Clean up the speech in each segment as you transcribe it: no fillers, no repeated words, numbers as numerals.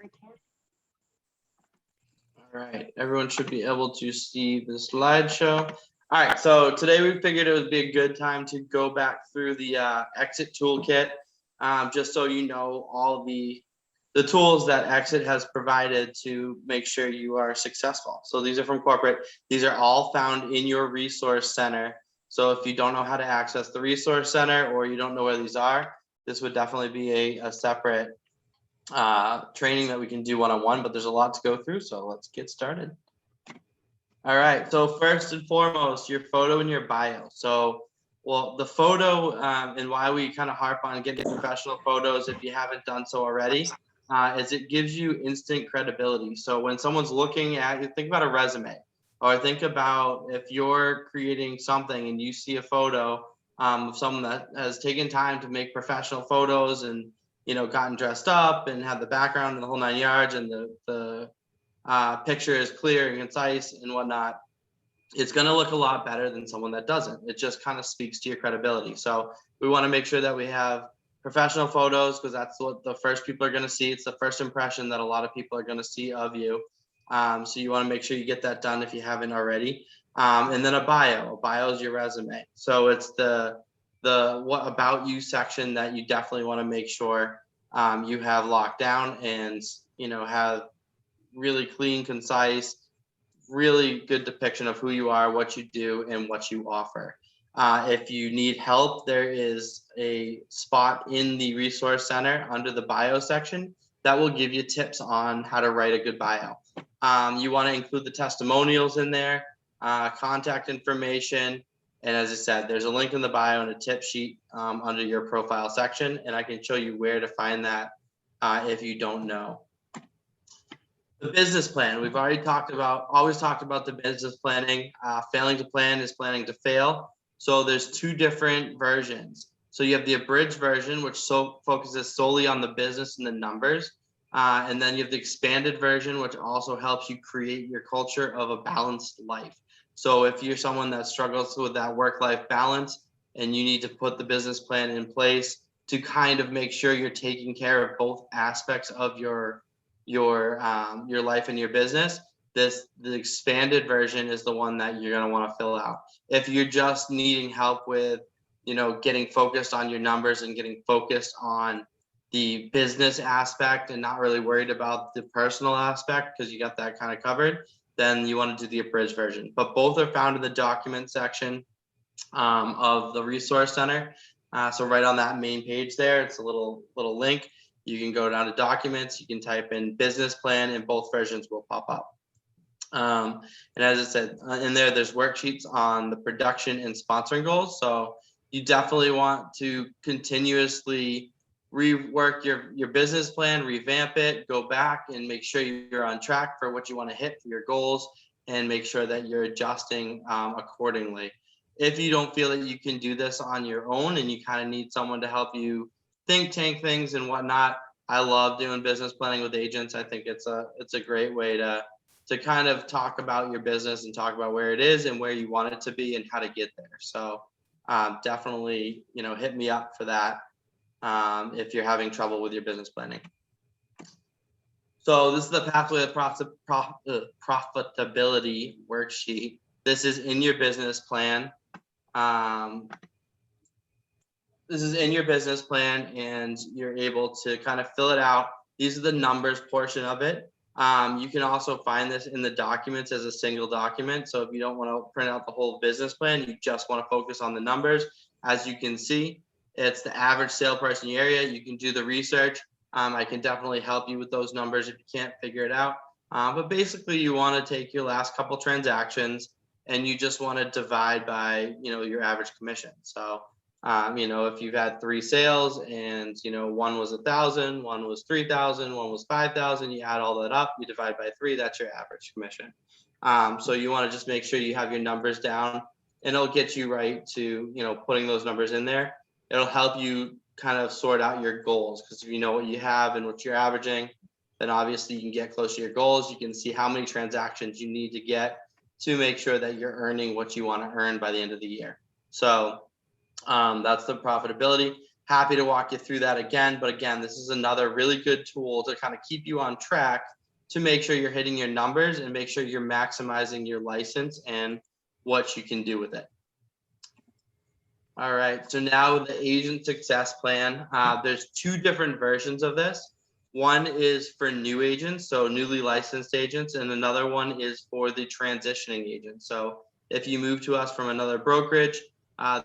All right, everyone should be able to see the slideshow. All right, so today we figured it would be a good time to go back through the exit toolkit, just so you know all the tools that Exit has provided to make sure you are successful. So these are from corporate. These are all found in your resource center. So if you don't know how to access the resource center or you don't know where these are, this would definitely be a separate training that we can do one-on-one, but there's a lot to go through. So let's get started. All right, so first and foremost, your photo and your bio. So, well, the photo and why we kind of harp on getting professional photos if you haven't done so already, is it gives you instant credibility. So when someone's looking at you, think about a resume, or think about if you're creating something and you see a photo of someone that has taken time to make professional photos and gotten dressed up and had the background and the whole 9 yards, and the picture is clear and concise and whatnot, it's going to look a lot better than someone that doesn't. It just kind of speaks to your credibility. So we want to make sure that we have professional photos because that's what the first people are going to see. It's the first impression that a lot of people are going to see of you. So you want to make sure you get that done if you haven't already. And then a bio. A bio is your resume. So it's the what about you section that you definitely want to make sure you have locked down and have really clean, concise, really good depiction of who you are, what you do, and what you offer. If you need help, there is a spot in the resource center under the bio section that will give you tips on how to write a good bio. You want to include the testimonials in there, contact information, and as I said, there's a link in the bio and a tip sheet under your profile section, and I can show you where to find that if you don't know. The business plan, we've always talked about the business planning. Failing to plan is planning to fail. So there's two different versions. So you have the abridged version, which focuses solely on the business and the numbers. And then you have the expanded version, which also helps you create your culture of a balanced life. So if you're someone that struggles with that work-life balance and you need to put the business plan in place to kind of make sure you're taking care of both aspects of your life and your business, the expanded version is the one that you're going to want to fill out. If you're just needing help with getting focused on your numbers and getting focused on the business aspect and not really worried about the personal aspect because you got that kind of covered, then you want to do the abridged version. But both are found in the document section of the resource center. So right on that main page there, it's a little link. You can go down to documents, you can type in business plan, and both versions will pop up. And as I said, in there's worksheets on the production and sponsoring goals. So you definitely want to continuously rework your business plan, revamp it, go back and make sure you're on track for what you want to hit for your goals, and make sure that you're adjusting accordingly. If you don't feel that you can do this on your own and you kind of need someone to help you think tank things and whatnot, I love doing business planning with agents. I think it's a great way to kind of talk about your business and talk about where it is and where you want it to be and how to get there. So definitely, hit me up for that if you're having trouble with your business planning. So this is the pathway of profitability worksheet. This is in your business plan. This is in your business plan and you're able to kind of fill it out. These are the numbers portion of it. You can also find this in the documents as a single document. So if you don't want to print out the whole business plan, you just want to focus on the numbers. As you can see, it's the average sale price in your area. You can do the research. I can definitely help you with those numbers if you can't figure it out. But basically you want to take your last couple transactions and you just want to divide by, your average commission. So if you've had 3 sales and, one was 1,000, one was 3,000, one was 5,000, you add all that up, you divide by 3, that's your average commission. So you want to just make sure you have your numbers down, and it'll get you right to, putting those numbers in there. It'll help you kind of sort out your goals, because if you know what you have and what you're averaging, then obviously you can get close to your goals. You can see how many transactions you need to get to make sure that you're earning what you want to earn by the end of the year. So that's the profitability. happy to walk you through that again. But again, this is another really good tool to kind of keep you on track to make sure you're hitting your numbers and make sure you're maximizing your license and what you can do with it. All right, so now the agent success plan, there's two different versions of this. One is for new agents, so newly licensed agents, and another one is for the transitioning agents. So if you move to us from another brokerage,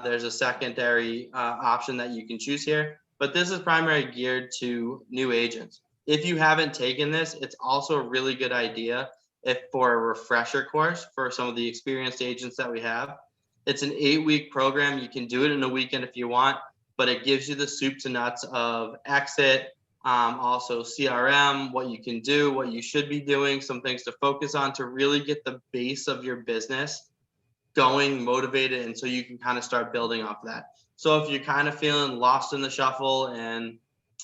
there's a secondary option that you can choose here, but this is primarily geared to new agents. If you haven't taken this, it's also a really good idea if for a refresher course for some of the experienced agents that we have. It's an 8-week program. You can do it in a weekend if you want, but it gives you the soup to nuts of exit, also CRM, what you can do, what you should be doing, some things to focus on to really get the base of your business going, motivated, and so you can kind of start building off of that. So if you're kind of feeling lost in the shuffle and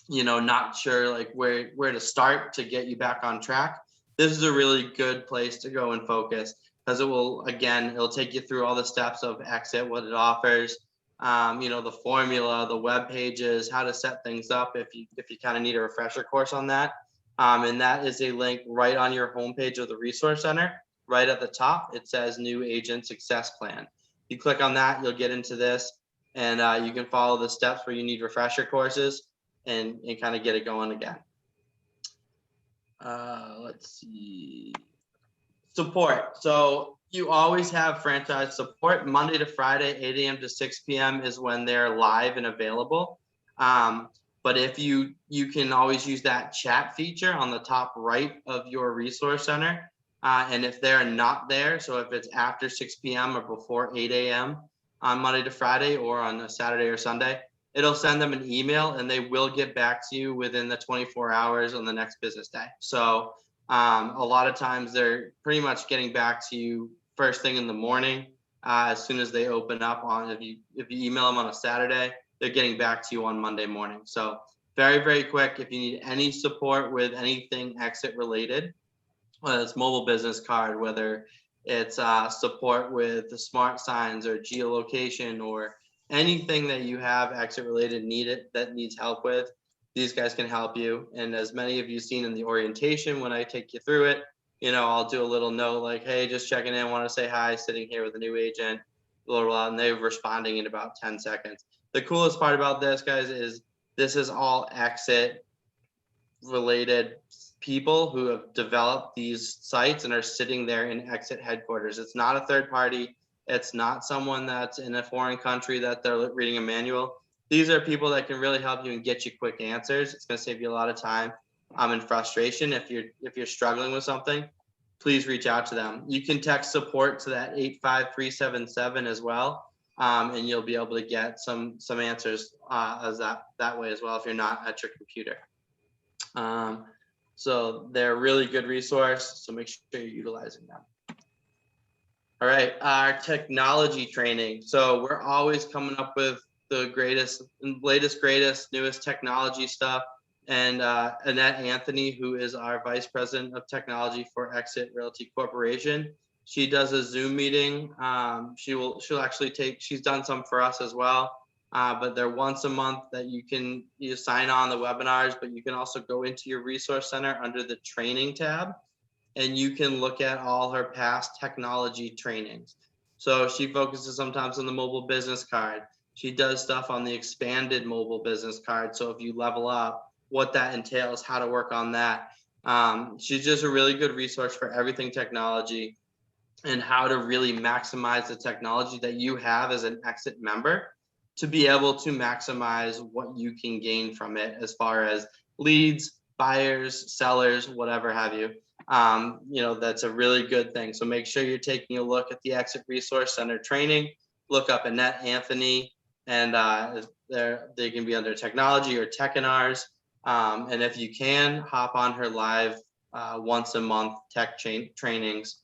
not sure like where to start to get you back on track, this is a really good place to go and focus, because it'll take you through all the steps of exit, what it offers, the formula, the web pages, how to set things up if you kind of need a refresher course on that. And that is a link right on your homepage of the Resource Center. Right at the top, it says New Agent Success Plan. You click on that, you'll get into this, and you can follow the steps where you need refresher courses and kind of get it going again. Let's see. Support. So you always have franchise support. Monday to Friday, 8 a.m. to 6 p.m. is when they're live and available. But if you can always use that chat feature on the top right of your Resource Center. And if they're not there, so if it's after 6 p.m. or before 8 a.m. on Monday to Friday or on a Saturday or Sunday, it'll send them an email and they will get back to you within the 24 hours on the next business day. So a lot of times they're pretty much getting back to you first thing in the morning. As soon as they open up if you email them on a Saturday, they're getting back to you on Monday morning. So very, very quick. If you need any support with anything exit related, whether it's mobile business card, whether it's support with the smart signs or geolocation or anything that you have exit related that needs help with, these guys can help you. And as many of you seen in the orientation, when I take you through it, I'll do a little note like, hey, just checking in, want to say hi, sitting here with a new agent, blah, blah, blah, and they're responding in about 10 seconds. The coolest part about this, guys, is this is all exit related people who have developed these sites and are sitting there in exit headquarters. It's not a third party. It's not someone that's in a foreign country that they're reading a manual. These are people that can really help you and get you quick answers. It's going to save you a lot of time and frustration. If you're struggling with something, please reach out to them. You can text support to that 85377 as well, and you'll be able to get some answers as that way as well if you're not at your computer. So they're a really good resource, so make sure you're utilizing them. All right, our technology training. So we're always coming up with the latest, greatest, newest technology stuff. And Annette Anthony, who is our Vice President of Technology for Exit Realty Corporation, she does a Zoom meeting. She'll actually she's done some for us as well. But they're once a month that you sign on the webinars, but you can also go into your Resource Center under the training tab, and you can look at all her past technology trainings. So she focuses sometimes on the mobile business card. She does stuff on the expanded mobile business card. So if you level up, what that entails, how to work on that. She's just a really good resource for everything technology and how to really maximize the technology that you have as an exit member to be able to maximize what you can gain from it as far as leads, buyers, sellers, whatever have you. That's a really good thing. So make sure you're taking a look at the Exit Resource Center training. Look up Annette Anthony, and they can be under technology or Tech-N-Rs. And if you can, hop on her live once a month tech trainings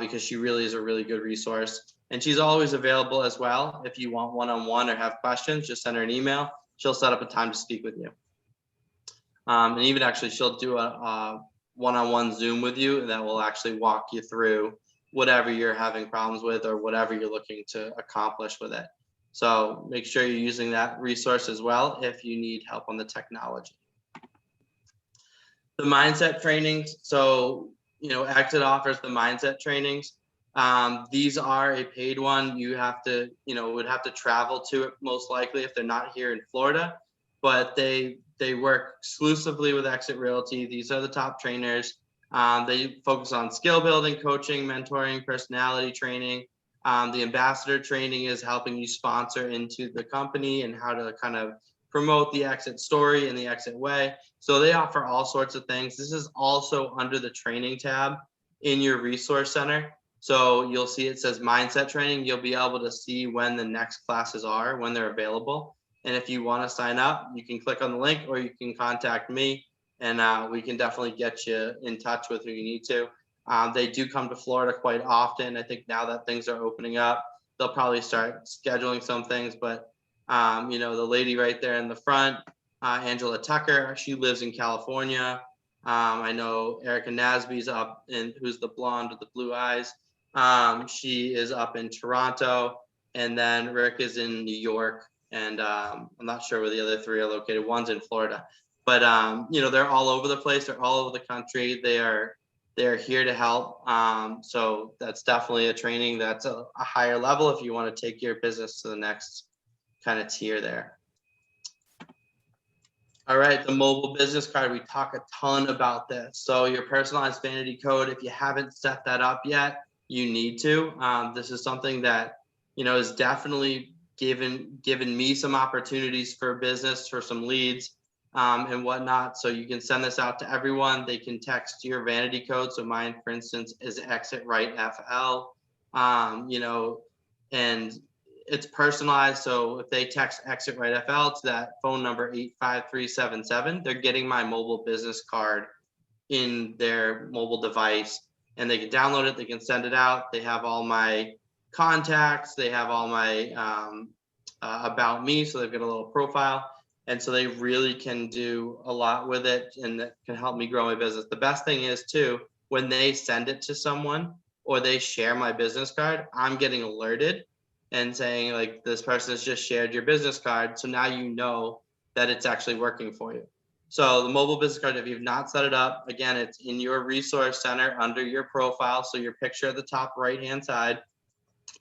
because she really is a really good resource. And she's always available as well. If you want one-on-one or have questions, just send her an email. She'll set up a time to speak with you. And even actually, she'll do a one-on-one Zoom with you that will actually walk you through whatever you're having problems with or whatever you're looking to accomplish with it. So make sure you're using that resource as well if you need help on the technology. The mindset trainings. So, Exit offers the mindset trainings. These are a paid one. You have to, would have to travel to it most likely if they're not here in Florida, but they work exclusively with Exit Realty. These are the top trainers. They focus on skill building, coaching, mentoring, personality training. The ambassador training is helping you sponsor into the company and how to kind of promote the Exit story and the Exit way. So they offer all sorts of things. This is also under the training tab in your resource center. So you'll see it says mindset training. You'll be able to see when the next classes are, when they're available. And if you want to sign up, you can click on the link or you can contact me and we can definitely get you in touch with who you need to. They do come to Florida quite often. I think now that things are opening up, they'll probably start scheduling some things, but the lady right there in the front, Angela Tucker, she lives in California. I know Erica Nasby's up in, who's the blonde with the blue eyes. She is up in Toronto, and then Rick is in New York, and I'm not sure where the other three are located. One's in Florida, but they're all over the place. They're all over the country. They're here to help. So that's definitely a training that's a higher level if you want to take your business to the next kind of tier there. All right, the mobile business card, we talk a ton about this. So your personalized vanity code, if you haven't set that up yet, you need to. This is something that, is definitely given me some opportunities for business, for some leads and whatnot. So you can send this out to everyone. They can text your vanity code. So mine, for instance, is Exit Right FL, and it's personalized. So if they text Exit Right FL to that phone number 85377, they're getting my mobile business card in their mobile device, and they can download it. They can send it out. They have all my contacts. They have all my about me. So they've got a little profile. And so they really can do a lot with it, and that can help me grow my business. The best thing is too, when they send it to someone or they share my business card, I'm getting alerted and saying like, this person has just shared your business card. So now you know that it's actually working for you. So the mobile business card, if you've not set it up, again, it's in your resource center under your profile. So your picture at the top right-hand side,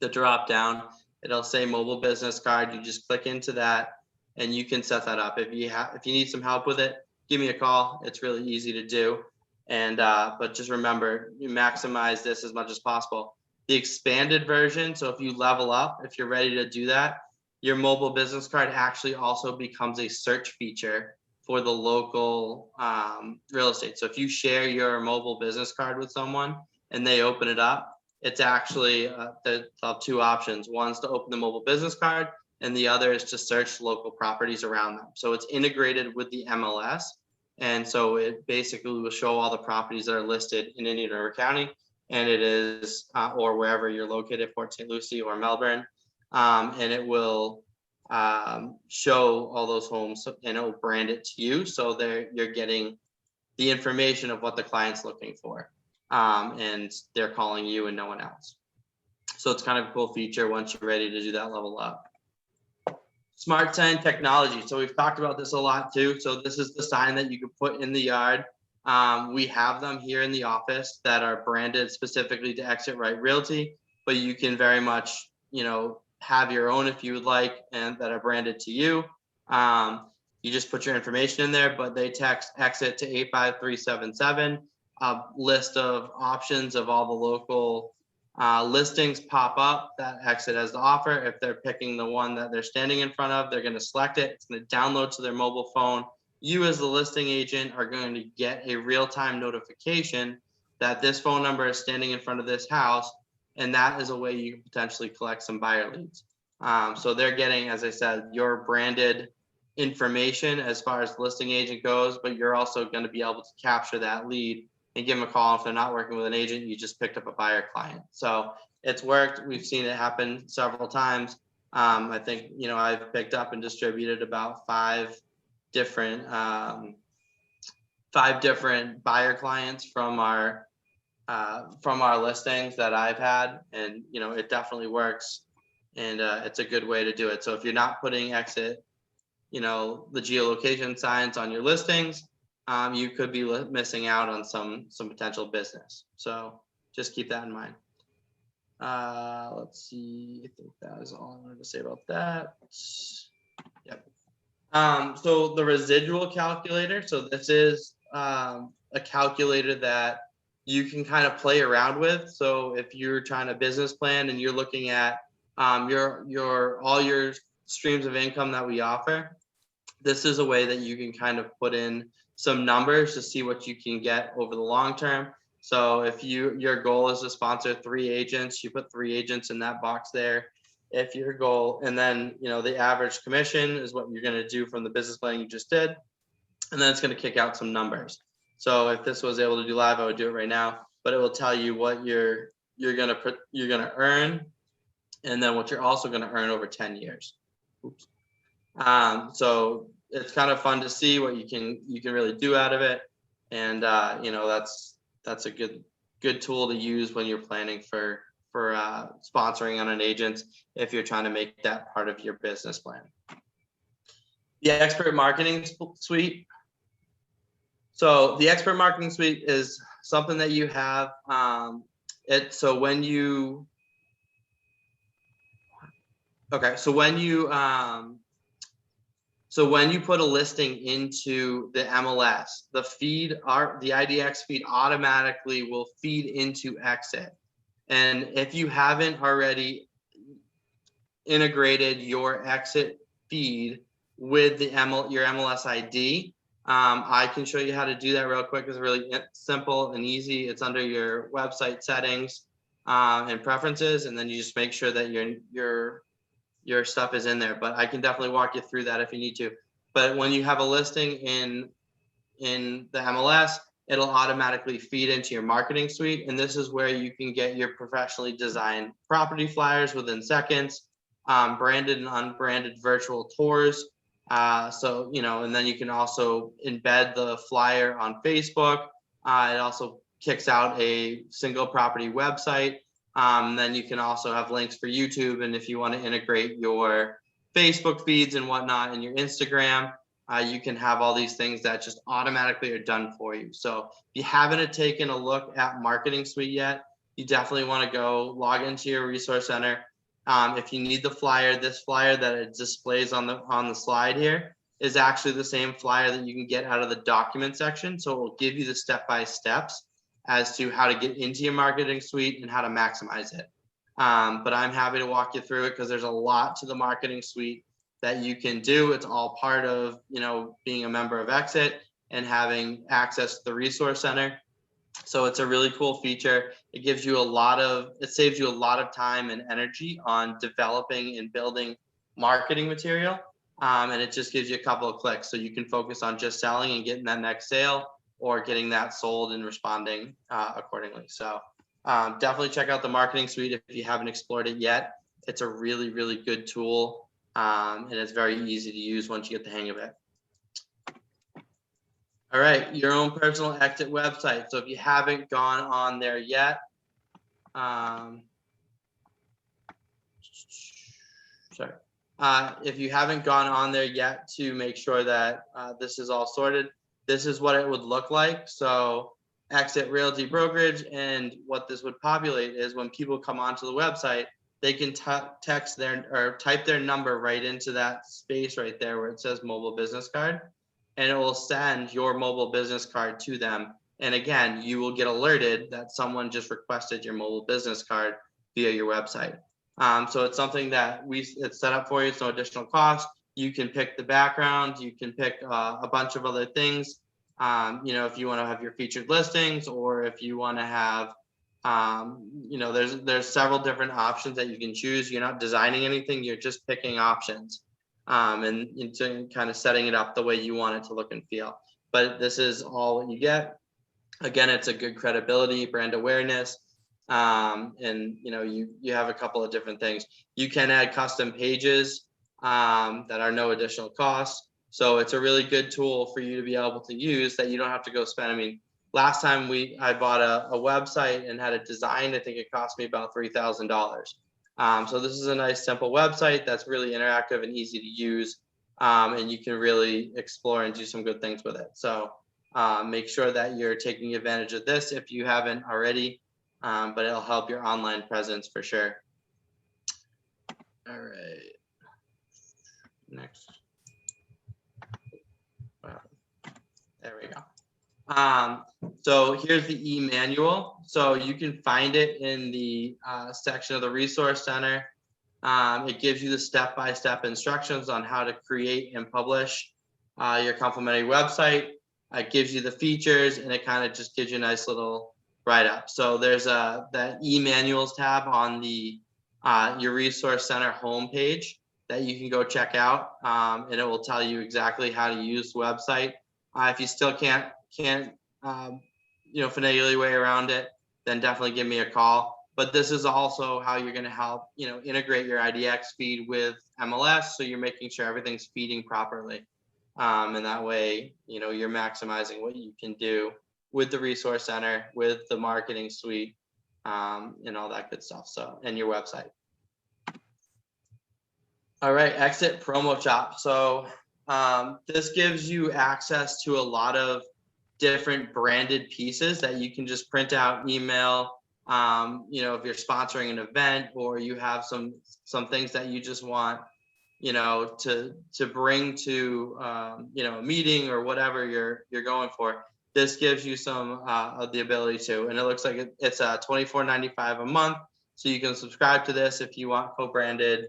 the drop down, it'll say mobile business card. You just click into that and you can set that up. If you need some help with it, give me a call. It's really easy to do. And but just remember, you maximize this as much as possible. The expanded version, so if you level up, if you're ready to do that, your mobile business card actually also becomes a search feature for the local real estate. So if you share your mobile business card with someone and they open it up, it's actually they'll have two options. One's to open the mobile business card, and the other is to search local properties around them. So it's integrated with the MLS. And so it basically will show all the properties that are listed in Indian River County, and it is, or wherever you're located, Port St. Lucie or Melbourne. And it will show all those homes, and it will brand it to you. So you're getting the information of what the client's looking for. And they're calling you and no one else. So it's kind of a cool feature once you're ready to do that level up. Smart sign technology. So we've talked about this a lot too. So this is the sign that you can put in the yard. We have them here in the office that are branded specifically to Exit Right Realty, but you can very much, have your own if you would like, and that are branded to you. You just put your information in there, but they text Exit to 85377. A list of options of all the local listings pop up that Exit has to offer. If they're picking the one that they're standing in front of, they're going to select it. It's going to download to their mobile phone. You as the listing agent are going to get a real-time notification that this phone number is standing in front of this house, and that is a way you can potentially collect some buyer leads. So they're getting, as I said, your branded information as far as the listing agent goes, but you're also going to be able to capture that lead and give them a call. If they're not working with an agent, you just picked up a buyer client. So it's worked. We've seen it happen several times. I think, I've picked up and distributed about five different buyer clients from our listings that I've had. And, it definitely works. and it's a good way to do it. So if you're not putting exit, the geolocation signs on your listings, you could be missing out on some potential business. So just keep that in mind. Let's see. I think that is all I wanted to say about that. Yep. So the residual calculator. So this is a calculator that you can kind of play around with. So if you're trying to business plan and you're looking at your all your streams of income that we offer, this is a way that you can kind of put in some numbers to see what you can get over the long term. So if your goal is to sponsor 3 agents, you put 3 agents in that box there. If your goal, and then the average commission is what you're going to do from the business plan you just did, and then it's going to kick out some numbers. So if this was able to do live, I would do it right now, but it will tell you what you're going to earn, and then what you're also going to earn over 10 years. Oops. So it's kind of fun to see what you can really do out of it, and that's a good tool to use when you're planning for sponsoring on an agent if you're trying to make that part of your business plan. The expert marketing suite. So the expert marketing suite is something that you have. So when you put a listing into the MLS, the IDX feed automatically will feed into Exit. And if you haven't already integrated your Exit feed with your MLS ID, I can show you how to do that real quick. It's really simple and easy. It's under your website settings and preferences, and then you just make sure that your stuff is in there. But I can definitely walk you through that if you need to. But when you have a listing in the MLS, it'll automatically feed into your marketing suite. And this is where you can get your professionally designed property flyers within seconds, branded and unbranded virtual tours. And then you can also embed the flyer on Facebook. It also kicks out a single property website. Then you can also have links for YouTube. And if you want to integrate your Facebook feeds and whatnot and your Instagram, you can have all these things that just automatically are done for you. So if you haven't taken a look at Marketing Suite yet, you definitely want to go log into your resource center. If you need the flyer, this flyer that it displays on the slide here is actually the same flyer that you can get out of the document section. So it will give you the step-by-steps as to how to get into your marketing suite and how to maximize it. But I'm happy to walk you through it because there's a lot to the marketing suite that you can do. It's all part of, being a member of Exit and having access to the resource center. So it's a really cool feature. It saves you a lot of time and energy on developing and building marketing material. And it just gives you a couple of clicks. So you can focus on just selling and getting that next sale or getting that sold and responding accordingly. So definitely check out the marketing suite if you haven't explored it yet. It's a really, really good tool. And it's very easy to use once you get the hang of it. All right, your own personal Exit website. So if you haven't gone on there yet, if you haven't gone on there yet to make sure that this is all sorted, this is what it would look like. So Exit Realty Brokerage, and what this would populate is when people come onto the website, they can text or type their number right into that space right there where it says mobile business card, and it will send your mobile business card to them. And again, you will get alerted that someone just requested your mobile business card via your website. So it's something that it's set up for you. It's no additional cost. You can pick the background. You can pick a bunch of other things. If you want to have your featured listings, or if you want to have, there's several different options that you can choose. You're not designing anything. You're just picking options. And kind of setting it up the way you want it to look and feel. But this is all what you get. Again, it's a good credibility, brand awareness, and you have a couple of different things. You can add custom pages that are no additional cost. So it's a really good tool for you to be able to use that you don't have to go spend. I mean, last time I bought a website and had it designed, I think it cost me about $3,000. So this is a nice, simple website that's really interactive and easy to use, and you can really explore and do some good things with it. So make sure that you're taking advantage of this if you haven't already, but it'll help your online presence for sure. All right, next. Wow. There we go. So here's the e-manual. So you can find it in the section of the Resource Center. It gives you the step-by-step instructions on how to create and publish your complimentary website. It gives you the features, and it kind of just gives you a nice little write-up. So there's that e-manuals tab on the your Resource Center homepage that you can go check out, and it will tell you exactly how to use the website. If you still can't finagle your way around it, then definitely give me a call. But this is also how you're going to help, integrate your IDX feed with MLS. So you're making sure everything's feeding properly. And that way, you're maximizing what you can do with the Resource Center, with the marketing suite, and all that good stuff. So, and your website. All right, Exit Promo Shop. So this gives you access to a lot of different branded pieces that you can just print out, email. If you're sponsoring an event, or you have some things that you just want, to bring to a meeting or whatever you're going for. This gives you some of the ability to, and it looks like it's $24.95 a month. So you can subscribe to this if you want co-branded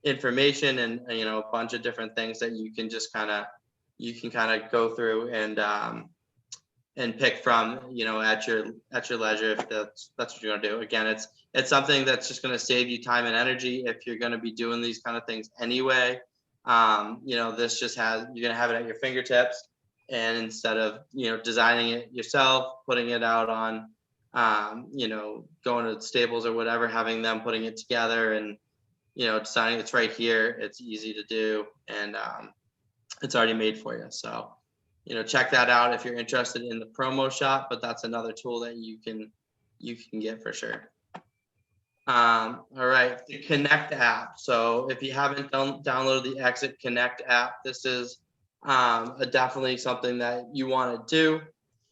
information and a bunch of different things that you can just kind of go through and pick from, at your leisure, if that's what you're gonna do. Again, it's something that's just gonna save you time and energy if you're gonna be doing these kind of things anyway. This just you're gonna have it at your fingertips, and instead of designing it yourself, putting it out on going to Staples or whatever, having them putting it together and designing, it's right here. It's easy to do, and it's already made for you. So check that out if you're interested in the promo shop, but that's another tool that you can get for sure. All right, the Connect app. So if you haven't downloaded the Exit Connect app, this is definitely something that you want to do.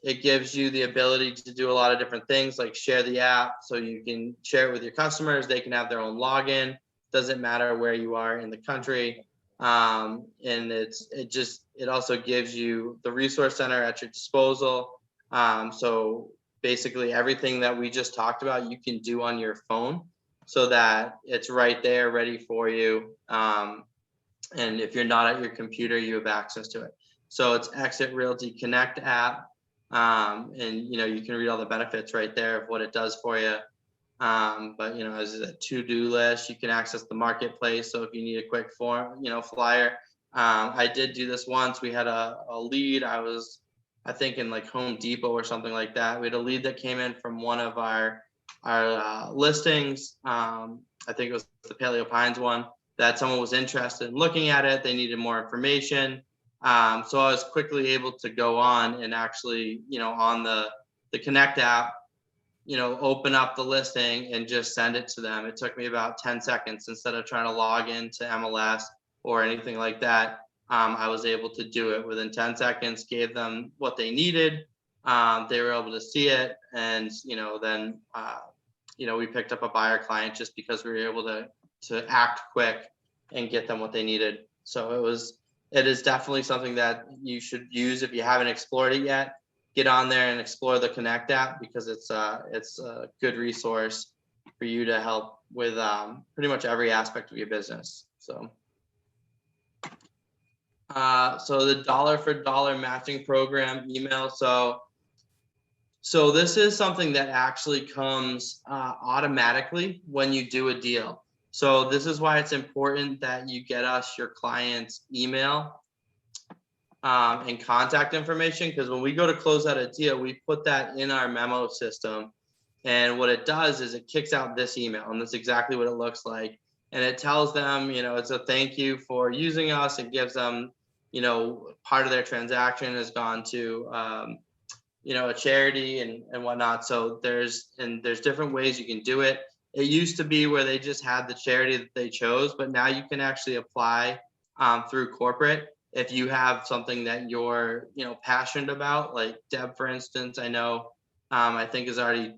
It gives you the ability to do a lot of different things, like share the app, so you can share it with your customers. They can have their own login. Doesn't matter where you are in the country. And it also gives you the Resource Center at your disposal. So basically everything that we just talked about, you can do on your phone, so that it's right there ready for you. And if you're not at your computer, you have access to it. So it's Exit Realty Connect app. And you can read all the benefits right there of what it does for you. But as a to-do list, you can access the marketplace. So if you need a quick flyer, I did do this once. We had a lead. I think in like Home Depot or something like that. We had a lead that came in from one of our listings. I think it was the Paleo Pines one, that someone was interested in looking at it. They needed more information. So I was quickly able to go on and actually, on the Connect app, open up the listing and just send it to them. It took me about 10 seconds instead of trying to log into MLS or anything like that. I was able to do it within 10 seconds, gave them what they needed. They were able to see it. And, then, we picked up a buyer client just because we were able to act quick and get them what they needed. So it is definitely something that you should use if you haven't explored it yet. Get on there and explore the Connect app, because it's a good resource for you to help with pretty much every aspect of your business. So the dollar for dollar matching program email. So this is something that actually comes automatically when you do a deal. So this is why it's important that you get us your client's email and contact information, because when we go to close out a deal, we put that in our memo system. And what it does is it kicks out this email, and that's exactly what it looks like. And it tells them, it's a thank you for using us. It gives them, part of their transaction has gone to, a charity and whatnot. So there's different ways you can do it. It used to be where they just had the charity that they chose, but now you can actually apply through corporate if you have something that you're, passionate about. Like Deb, for instance, I know, I think is already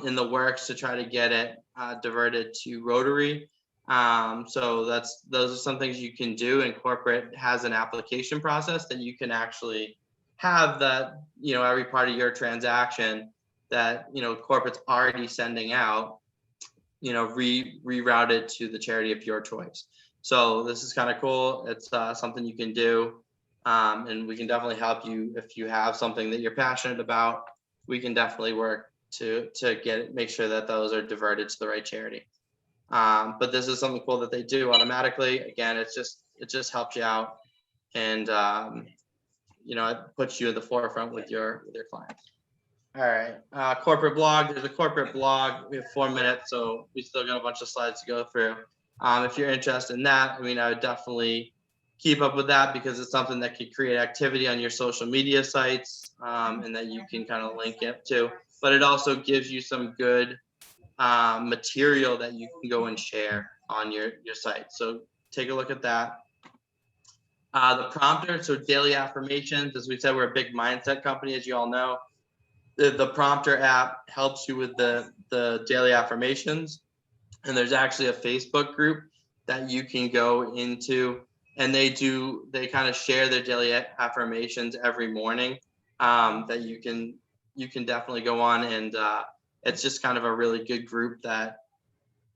in the works to try to get it diverted to Rotary. So those are some things you can do, and corporate has an application process that you can actually have that, every part of your transaction that, corporate's already sending out, rerouted to the charity of your choice. So this is kind of cool. It's something you can do. And we can definitely help you if you have something that you're passionate about. We can definitely work to make sure that those are diverted to the right charity. But this is something cool that they do automatically. Again, it just helps you out, and it puts you in the forefront with your clients. All right, corporate blog. There's a corporate blog. We have 4 minutes, so we still got a bunch of slides to go through. If you're interested in that, I would definitely keep up with that, because it's something that could create activity on your social media sites, and that you can kind of link it to. But it also gives you some good material that you can go and share on your site. So take a look at that. The prompter, so daily affirmations. As we said, we're a big mindset company, as you all know. The prompter app helps you with the daily affirmations, and there's actually a Facebook group that you can go into, and they kind of share their daily affirmations every morning, that you can definitely go on, and it's just kind of a really good group that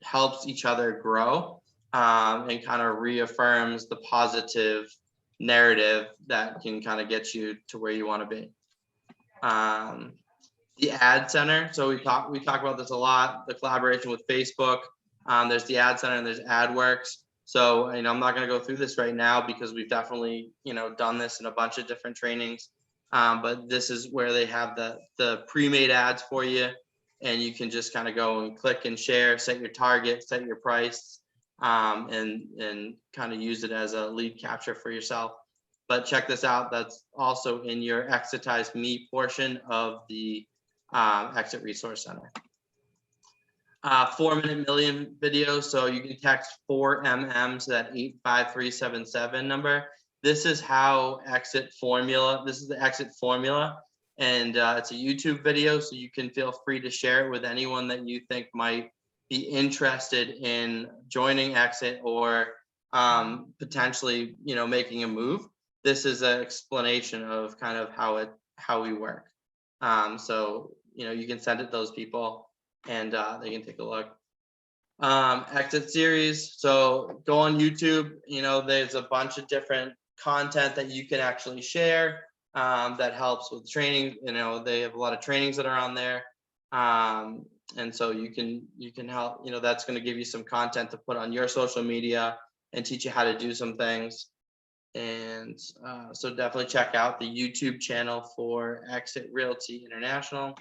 helps each other grow, and kind of reaffirms the positive narrative that can kind of get you to where you want to be. The ad center. So we talk about this a lot, the collaboration with Facebook. There's the ad center and there's AdWorks. So, I'm not going to go through this right now, because we've definitely, done this in a bunch of different trainings. But this is where they have the pre-made ads for you, and you can just kind of go and click and share, set your target, set your price, and kind of use it as a lead capture for yourself. But check this out. That's also in your Exitize Me portion of the Exit Resource Center. 4-minute million videos. So you can text 4MM to that 85377 number. This is how Exit Formula. This is the Exit Formula, and it's a YouTube video. So you can feel free to share it with anyone that you think might be interested in joining Exit, or potentially, making a move. This is an explanation of kind of how we work. So, you can send it to those people, and they can take a look. Exit series. So go on YouTube. There's a bunch of different content that you can actually share, that helps with training. They have a lot of trainings that are on there. And so you can help, that's going to give you some content to put on your social media and teach you how to do some things. And so definitely check out the YouTube channel for Exit Realty International.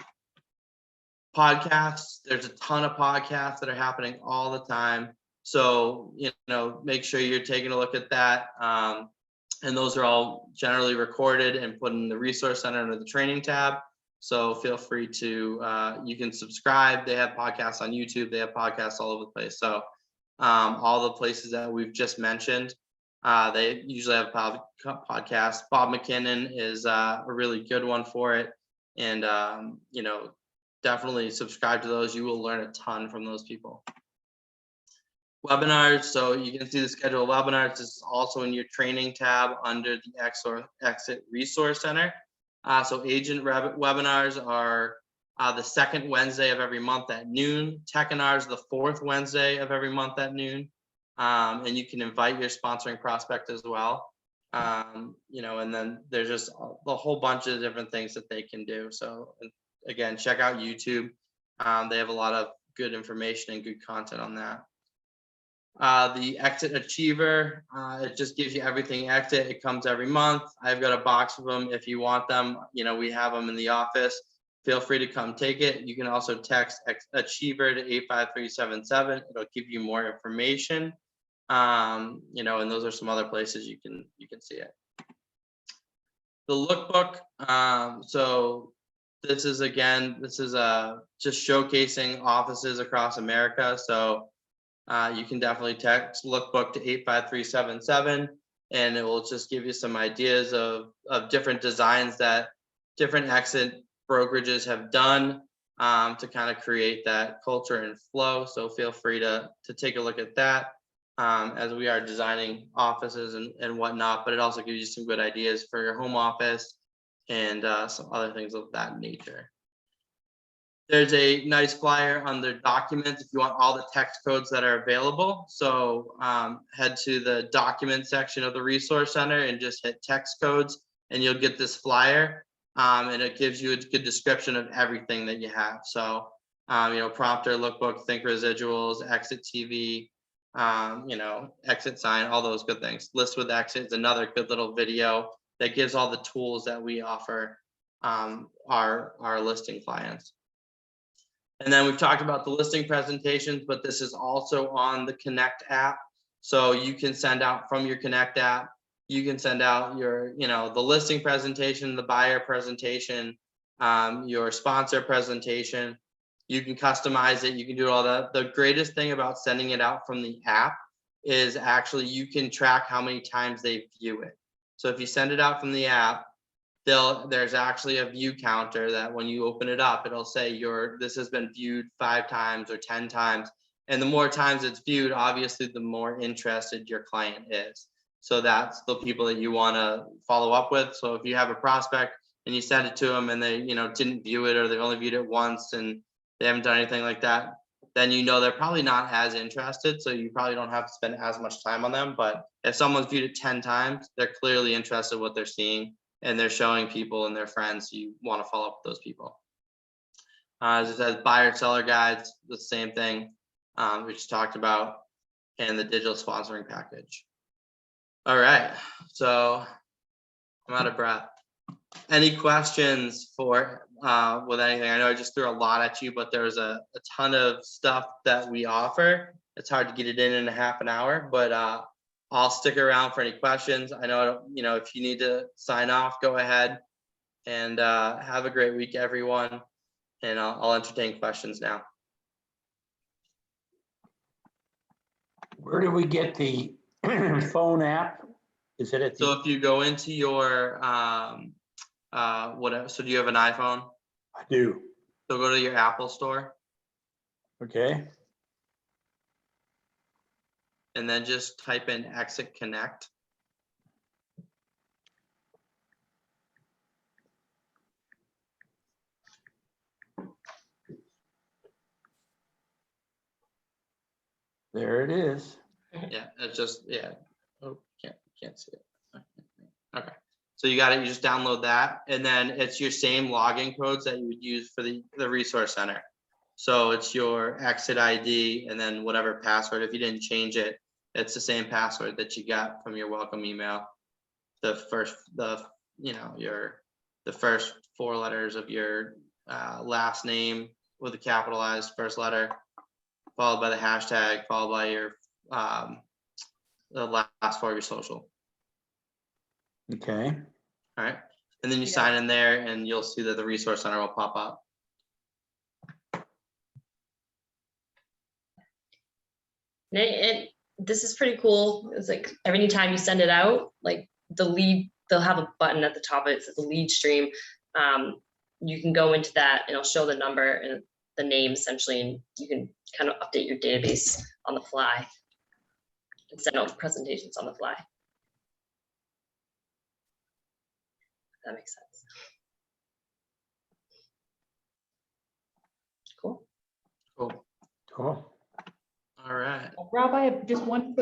Podcasts. There's a ton of podcasts that are happening all the time. So, make sure you're taking a look at that. And those are all generally recorded and put in the resource center under the training tab. So feel free to, you can subscribe. They have podcasts on YouTube. They have podcasts all over the place. So all the places that we've just mentioned, they usually have podcasts. Bob McKinnon is a really good one for it. And, definitely subscribe to those. You will learn a ton from those people. Webinars. So you can see the schedule of webinars. This is also in your training tab under the Exit Resource Center. So agent webinars are the second Wednesday of every month at noon. Techinars the fourth Wednesday of every month at noon. And you can invite your sponsoring prospect as well. And then there's just a whole bunch of different things that they can do. So again, check out YouTube. They have a lot of good information and good content on that. The Exit Achiever, it just gives you everything Exit. It comes every month. I've got a box of them. If you want them, we have them in the office. Feel free to come take it. You can also text Achiever to 85377. It'll give you more information. And those are some other places you can see it. The lookbook. So this is just showcasing offices across America. So you can definitely text lookbook to 85377, and it will just give you some ideas of different designs that different exit brokerages have done to kind of create that culture and flow. So feel free to take a look at that as we are designing offices and whatnot, but it also gives you some good ideas for your home office and some other things of that nature. There's a nice flyer on their documents if you want all the text codes that are available. So head to the document section of the resource center and just hit text codes, and you'll get this flyer. And it gives you a good description of everything that you have. So prompter, lookbook, think residuals, exit TV, exit sign, all those good things. List with exit is another good little video that gives all the tools that we offer our listing clients. And then we've talked about the listing presentations, but this is also on the Connect app. So you can send out from your Connect app, you can send out your, the listing presentation, the buyer presentation, your sponsor presentation. You can customize it. You can do all that. The greatest thing about sending it out from the app is actually you can track how many times they view it. So if you send it out from the app, there's actually a view counter that when you open it up, it'll say this has been viewed 5 times or 10 times. And the more times it's viewed, obviously, the more interested your client is. So that's the people that you want to follow up with. So if you have a prospect and you send it to them and they, didn't view it, or they've only viewed it once and they haven't done anything like that, then they're probably not as interested. So you probably don't have to spend as much time on them. But if someone's viewed it 10 times, they're clearly interested in what they're seeing, and they're showing people and their friends. You want to follow up with those people. As it says, buyer seller guides, the same thing we just talked about, and the digital sponsoring package. All right, so I'm out of breath. Any questions for with anything? I know I just threw a lot at you, but there's a ton of stuff that we offer. It's hard to get it in a half an hour, but I'll stick around for any questions. I know, if you need to sign off, go ahead, and have a great week, everyone. And I'll entertain questions now. Where do we get the phone app? Is it at the? So if you go into your whatever, so do you have an iPhone? I do. So go to your Apple store. Okay. And then just type in Exit Connect. There it is. Yeah, it's just, oh, can't see it. Okay, so you got it. You just download that, and then it's your same login codes that you would use for the resource center. So it's your exit ID and then whatever password. If you didn't change it, it's the same password that you got from your welcome email. The first 4 letters of your last name with a capitalized first letter, followed by the hashtag, followed by your the last 4 of your social. Okay. All right, and then you sign in there, and you'll see that the resource center will pop up. And this is pretty cool. It's like every time you send it out, like the lead, they'll have a button at the top of it, says the lead stream. You can go into that and it'll show the number and the name essentially, and you can kind of update your database on the fly and send out presentations on the fly. That makes sense. Cool. Cool. Cool. All right. Rob, I have just one quick